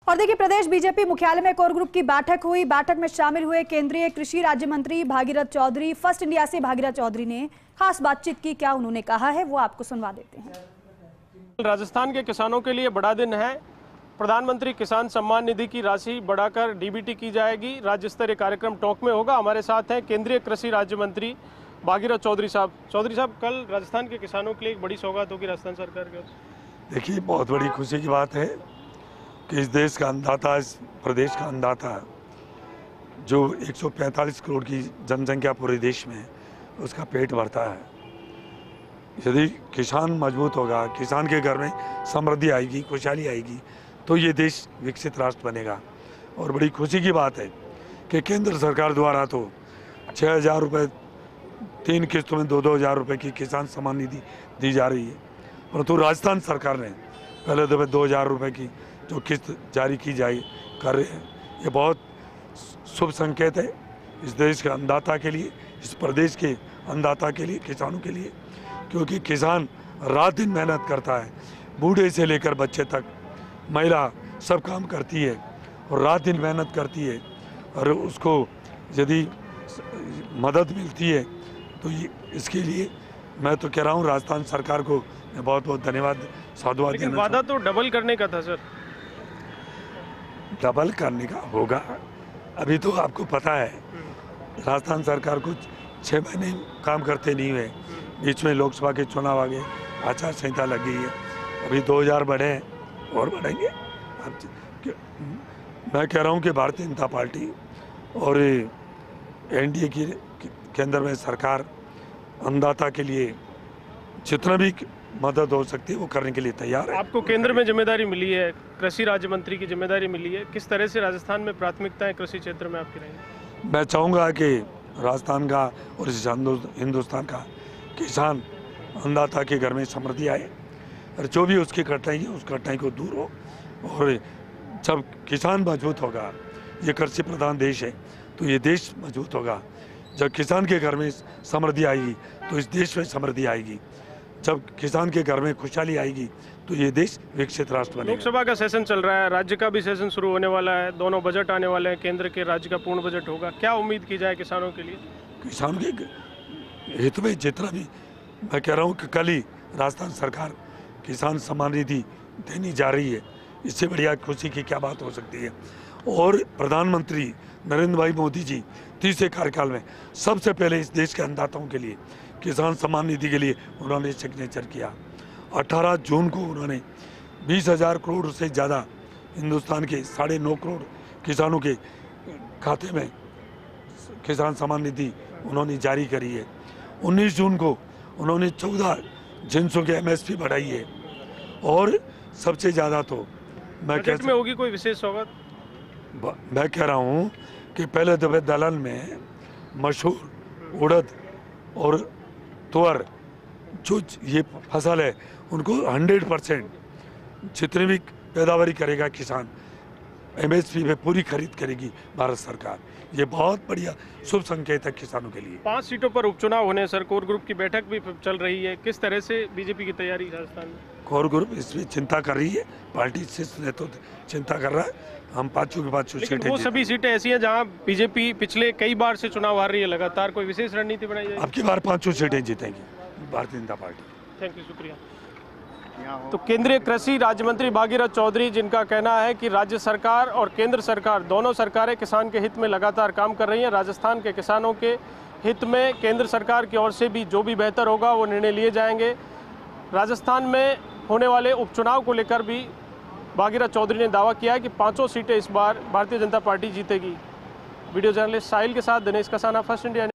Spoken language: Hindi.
और देखिए, प्रदेश बीजेपी मुख्यालय में कोर ग्रुप की बैठक हुई। बैठक में शामिल हुए केंद्रीय कृषि राज्य मंत्री भागीरथ चौधरी। फर्स्ट इंडिया से भागीरथ चौधरी ने खास बातचीत की। क्या उन्होंने कहा है वो आपको सुनवा देते हैं। राजस्थान के किसानों के लिए बड़ा दिन है। प्रधानमंत्री किसान सम्मान निधि की राशि बढ़ाकर डीबीटी की जाएगी। राज्य स्तरीय कार्यक्रम टोंक में होगा। हमारे साथ हैं केंद्रीय कृषि राज्य मंत्री भागीरथ चौधरी साहब। चौधरी साहब, कल राजस्थान के किसानों के लिए एक बड़ी सौगात होगी राजस्थान सरकार की ओर से। देखिए, बहुत बड़ी खुशी की बात है कि इस देश का अन्नदाता, इस प्रदेश का अन्नदाता जो 145 करोड़ की जनसंख्या पूरे देश में, उसका पेट भरता है। यदि किसान मजबूत होगा, किसान के घर में समृद्धि आएगी, खुशहाली आएगी, तो ये देश विकसित राष्ट्र बनेगा। और बड़ी खुशी की बात है कि केंद्र सरकार द्वारा तो 6,000 रुपये 3 किस्तों में 2-2 हज़ार रुपये की किसान सम्मान निधि दी जा रही है, परंतु राजस्थान सरकार ने पहले दफे 2,000 रुपये की जो किस्त जारी की जाए कर रहे हैं। ये बहुत शुभ संकेत है इस देश के अन्नदाता के लिए, इस प्रदेश के अन्नदाता के लिए, किसानों के लिए, क्योंकि किसान रात दिन मेहनत करता है। बूढ़े से लेकर बच्चे तक, महिला सब काम करती है और रात दिन मेहनत करती है, और उसको यदि मदद मिलती है तो इसके लिए मैं तो कह रहा हूँ राजस्थान सरकार को मैं बहुत बहुत धन्यवाद, साधुवाद देना। वादा तो डबल करने का था सर। डबल करने का होगा। अभी तो आपको पता है राजस्थान सरकार को 6 महीने काम करते नहीं हुए, बीच में लोकसभा के चुनाव आ गए, आचार संहिता लग गई है। अभी 2,000 बढ़े हैं और बढ़ेंगे। मैं कह रहा हूँ कि भारतीय जनता पार्टी और एनडीए की केंद्र में सरकार अन्नदाता के लिए जितना भी मदद हो सकती है वो करने के लिए तैयार है। आपको केंद्र में जिम्मेदारी मिली है, कृषि राज्य मंत्री की जिम्मेदारी मिली है। किस तरह से राजस्थान में प्राथमिकताएं कृषि क्षेत्र में आपकी रहेंगी? मैं चाहूँगा कि राजस्थान का और इस हिंदुस्तान का किसान अन्नदाता के घर में समृद्धि आए, और जो भी उसकी कठिनाई है उस कठिनाई को दूर हो। और जब किसान मजबूत होगा, ये कृषि प्रधान देश है, तो ये देश मजबूत होगा। जब किसान के घर में समृद्धि आएगी तो इस देश में समृद्धि आएगी। जब किसान के घर में खुशहाली आएगी तो ये देश विकसित राष्ट्र बनेगा। लोकसभा का सेशन चल रहा है, राज्य का भी सेशन शुरू होने वाला है, दोनों बजट आने वाले हैं, केंद्र के राज्य का पूर्ण बजट होगा। क्या उम्मीद की जाए किसानों के लिए? किसानों के हित में जितना भी, मैं कह रहा हूँ कि कल ही राजस्थान सरकार किसान सम्मान निधि देने जा रही है। इससे बढ़िया खुशी की क्या बात हो सकती है। और प्रधानमंत्री नरेंद्र भाई मोदी जी तीसरे कार्यकाल में सबसे पहले इस देश के अन्नदाताओं के लिए किसान सम्मान निधि के लिए उन्होंने सिग्नेचर किया। 18 जून को उन्होंने 20,000 करोड़ से ज़्यादा हिंदुस्तान के 9.5 करोड़ किसानों के खाते में किसान सम्मान निधि उन्होंने जारी करी है। 19 जून को उन्होंने 14 जिन्सों के MSP बढ़ाई है। और सबसे ज़्यादा तो बजट में होगी कोई विशेष सौगात? मैं कह रहा हूँ कि पहले दफे दलहन में मशहूर उड़द और तुअर जो ये फसल है, उनको 100% जितनी भी पैदावारी करेगा किसान, MSP में पूरी खरीद करेगी भारत सरकार। ये बहुत बढ़िया शुभ संकेत है किसानों के लिए। 5 सीटों पर उपचुनाव होने, सर कोर ग्रुप की बैठक भी चल रही है। किस तरह से बीजेपी की तैयारी राजस्थान में? कोर ग्रुप इसमें चिंता कर रही है, पार्टी से नेतृत्व चिंता कर रहा है। हम 5 के 5 सीटें, वो सभी सीटें ऐसी हैं जहां बीजेपी पिछले कई बार से चुनाव हार रही है लगातार। कोई विशेष रणनीति बनाई जाएगी? अब की बार 5 सीटें जीतेंगी Bharatiya Janata party. Thank you, शुक्रिया। तो केंद्रीय कृषि राज्य मंत्री भागीरथ चौधरी, जिनका कहना है कि राज्य सरकार और केंद्र सरकार दोनों सरकारें किसान के हित में लगातार काम कर रही हैं। राजस्थान के किसानों के हित में केंद्र सरकार की ओर से भी जो भी बेहतर होगा वो निर्णय लिए जाएंगे। राजस्थान में होने वाले उपचुनाव को लेकर भी भागीरथ चौधरी ने दावा किया है कि 5 सीटें इस बार भारतीय जनता पार्टी जीतेगी। वीडियो जर्नलिस्ट साहिल के साथ दिनेश कसाना, फर्स्ट इंडिया।